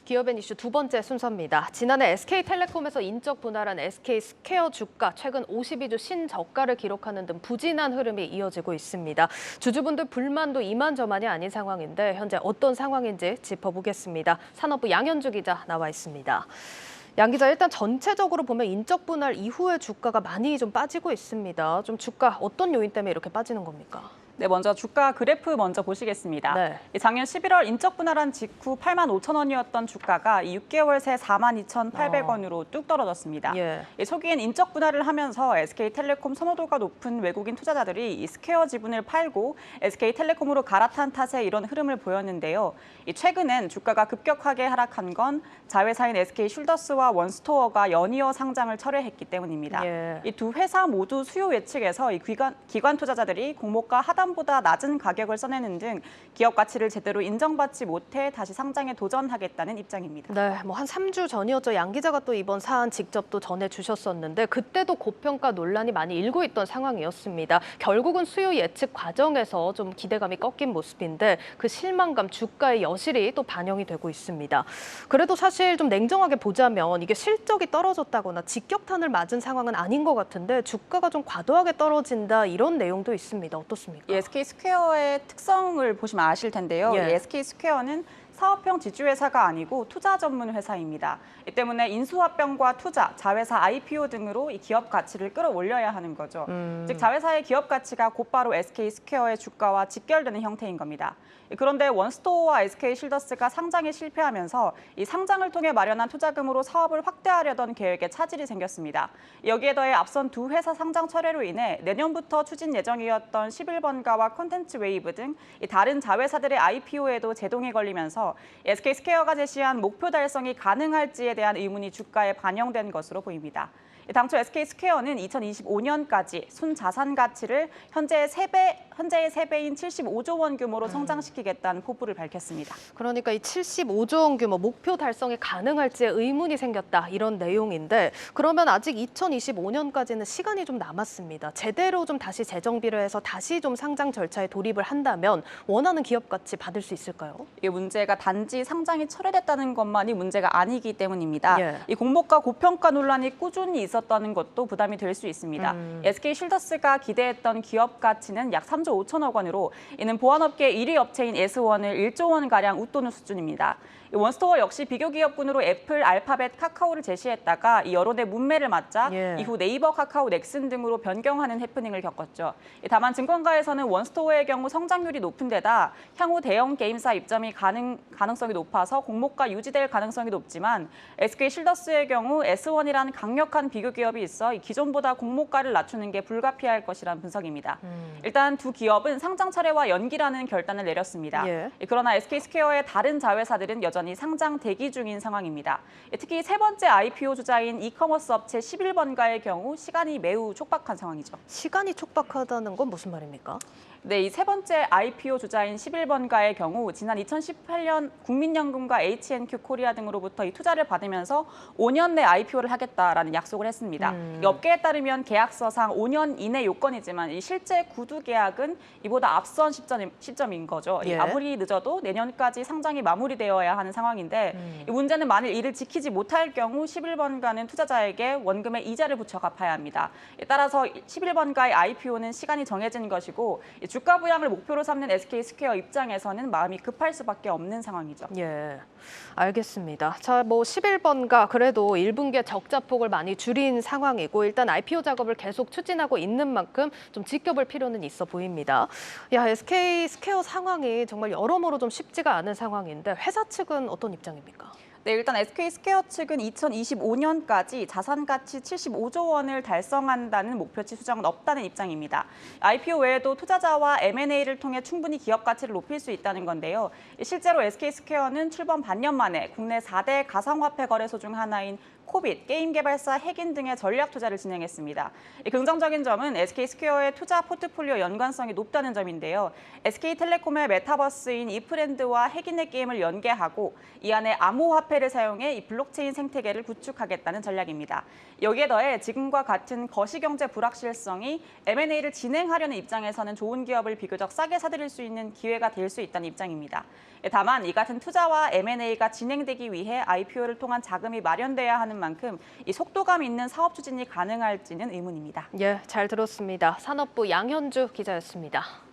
기업앤 이슈 두 번째 순서입니다. 지난해 SK텔레콤에서 인적 분할한 SK스퀘어 주가 최근 52주 신저가를 기록하는 등 부진한 흐름이 이어지고 있습니다. 주주분들 불만도 이만저만이 아닌 상황인데 현재 어떤 상황인지 짚어보겠습니다. 산업부 양현주 기자 나와 있습니다. 양 기자, 일단 전체적으로 보면 인적 분할 이후에 주가가 많이 좀 빠지고 있습니다. 좀 주가 어떤 요인 때문에 이렇게 빠지는 겁니까? 네, 먼저 주가 그래프 먼저 보시겠습니다. 네. 작년 11월 인적 분할한 직후 8만 5천 원이었던 주가가 6개월 새 4만 2,800원으로 뚝 떨어졌습니다. 예. 초기엔 인적 분할을 하면서 SK텔레콤 선호도가 높은 외국인 투자자들이 이 스퀘어 지분을 팔고 SK텔레콤으로 갈아탄 탓에 이런 흐름을 보였는데요. 최근엔 주가가 급격하게 하락한 건 자회사인 SK슐더스와 원스토어가 연이어 상장을 철회했기 때문입니다. 예. 이 두 회사 모두 수요 예측에서 이 기관 투자자들이 공모가 하단보다 낮은 가격을 써내는 등 기업 가치를 제대로 인정받지 못해 다시 상장에 도전하겠다는 입장입니다. 네, 뭐 한 3주 전이었죠. 양 기자가 또 이번 사안 직접 또 전해주셨었는데 그때도 고평가 논란이 많이 일고 있던 상황이었습니다. 결국은 수요 예측 과정에서 좀 기대감이 꺾인 모습인데 그 실망감, 주가의 여실히 또 반영이 되고 있습니다. 그래도 사실 좀 냉정하게 보자면 이게 실적이 떨어졌다거나 직격탄을 맞은 상황은 아닌 것 같은데 주가가 좀 과도하게 떨어진다 이런 내용도 있습니다. 어떻습니까? SK스퀘어의 특성을 보시면 아실 텐데요. 예. SK스퀘어는 사업형 지주회사가 아니고 투자 전문 회사입니다. 이 때문에 인수합병과 투자, 자회사 IPO 등으로 이 기업 가치를 끌어올려야 하는 거죠. 즉 자회사의 기업 가치가 곧바로 SK스퀘어의 주가와 직결되는 형태인 겁니다. 그런데 원스토어와 SK슐더스가 상장에 실패하면서 이 상장을 통해 마련한 투자금으로 사업을 확대하려던 계획에 차질이 생겼습니다. 여기에 더해 앞선 두 회사 상장 철회로 인해 내년부터 추진 예정이었던 11번가와 콘텐츠 웨이브 등 다른 자회사들의 IPO에도 제동이 걸리면서 SK스퀘어가 제시한 목표 달성이 가능할지에 대한 의문이 주가에 반영된 것으로 보입니다. 당초 SK스퀘어는 2025년까지 순자산 가치를 현재의 3배인 75조 원 규모로 성장시키겠다는 포부를 밝혔습니다. 그러니까 이 75조 원 규모 목표 달성이 가능할지에 의문이 생겼다 이런 내용인데 그러면 아직 2025년까지는 시간이 좀 남았습니다. 제대로 좀 다시 재정비를 해서 다시 좀 상장 절차에 돌입을 한다면 원하는 기업 가치 받을 수 있을까요? 이 문제가 단지 상장이 철회됐다는 것만이 문제가 아니기 때문입니다. 예. 이 공모가 고평가 논란이 꾸준히 있었다는 것도 부담이 될 수 있습니다. SK슐더스가 기대했던 기업 가치는 약 3조 5천억 원으로 이는 보안업계 1위 업체인 S1을 1조 원가량 웃도는 수준입니다. 원스토어 역시 비교 기업군으로 애플, 알파벳, 카카오를 제시했다가 이 여론의 문매를 맞자 예. 이후 네이버, 카카오, 넥슨 등으로 변경하는 해프닝을 겪었죠. 다만 증권가에서는 원스토어의 경우 성장률이 높은 데다 향후 대형 게임사 입점이 가능성이 높아서 공모가 유지될 가능성이 높지만 SK슐더스의 경우 S1이라는 강력한 비교 기업이 있어 기존보다 공모가를 낮추는 게 불가피할 것이라는 분석입니다. 일단 두 기업은 상장 철회와 연기라는 결단을 내렸습니다. 예. 그러나 SK스퀘어의 다른 자회사들은 여전히 상장 대기 중인 상황입니다. 특히 세 번째 IPO 주자인 이커머스 업체 11번가의 경우 시간이 매우 촉박한 상황이죠. 시간이 촉박하다는 건 무슨 말입니까? 네, 이 세 번째 IPO 주자인 11번가의 경우 지난 2018년 국민연금과 H&Q 코리아 등으로부터 이 투자를 받으면서 5년 내 IPO를 하겠다라는 약속을 했습니다. 이 업계에 따르면 계약서상 5년 이내 요건이지만 이 실제 구두 계약은 이보다 앞선 시점인 거죠. 예. 아무리 늦어도 내년까지 상장이 마무리되어야 하는 상황인데 이 문제는 만일 이를 지키지 못할 경우 11번가는 투자자에게 원금의 이자를 붙여 갚아야 합니다. 따라서 11번가의 IPO는 시간이 정해진 것이고 주가 부양을 목표로 삼는 SK스퀘어 입장에서는 마음이 급할 수밖에 없는 상황이죠. 예, 알겠습니다. 자, 뭐 11번가 그래도 1분기에 적자폭을 많이 줄인 상황이고 일단 IPO 작업을 계속 추진하고 있는 만큼 좀 지켜볼 필요는 있어 보입니다. 야, SK스퀘어 상황이 정말 여러모로 좀 쉽지가 않은 상황인데 회사 측은 어떤 입장입니까? 네, 일단 SK스퀘어 측은 2025년까지 자산 가치 75조 원을 달성한다는 목표치 수정은 없다는 입장입니다. IPO 외에도 투자자와 M&A를 통해 충분히 기업 가치를 높일 수 있다는 건데요. 실제로 SK스퀘어는 출범 반년 만에 국내 4대 가상화폐 거래소 중 하나인 코빗, 게임 개발사 핵인 등의 전략 투자를 진행했습니다. 긍정적인 점은 SK스퀘어의 투자 포트폴리오 연관성이 높다는 점인데요. SK텔레콤의 메타버스인 이프랜드와 핵인의 게임을 연계하고 이 안에 암호화폐 암호화폐를 사용해 이 블록체인 생태계를 구축하겠다는 전략입니다. 여기에 더해 지금과 같은 거시경제 불확실성이 M&A를 진행하려는 입장에서는 좋은 기업을 비교적 싸게 사들일 수 있는 기회가 될 수 있다는 입장입니다. 다만 이 같은 투자와 M&A가 진행되기 위해 IPO를 통한 자금이 마련돼야 하는 만큼 이 속도감 있는 사업 추진이 가능할지는 의문입니다. 예, 잘 들었습니다. 산업부 양현주 기자였습니다.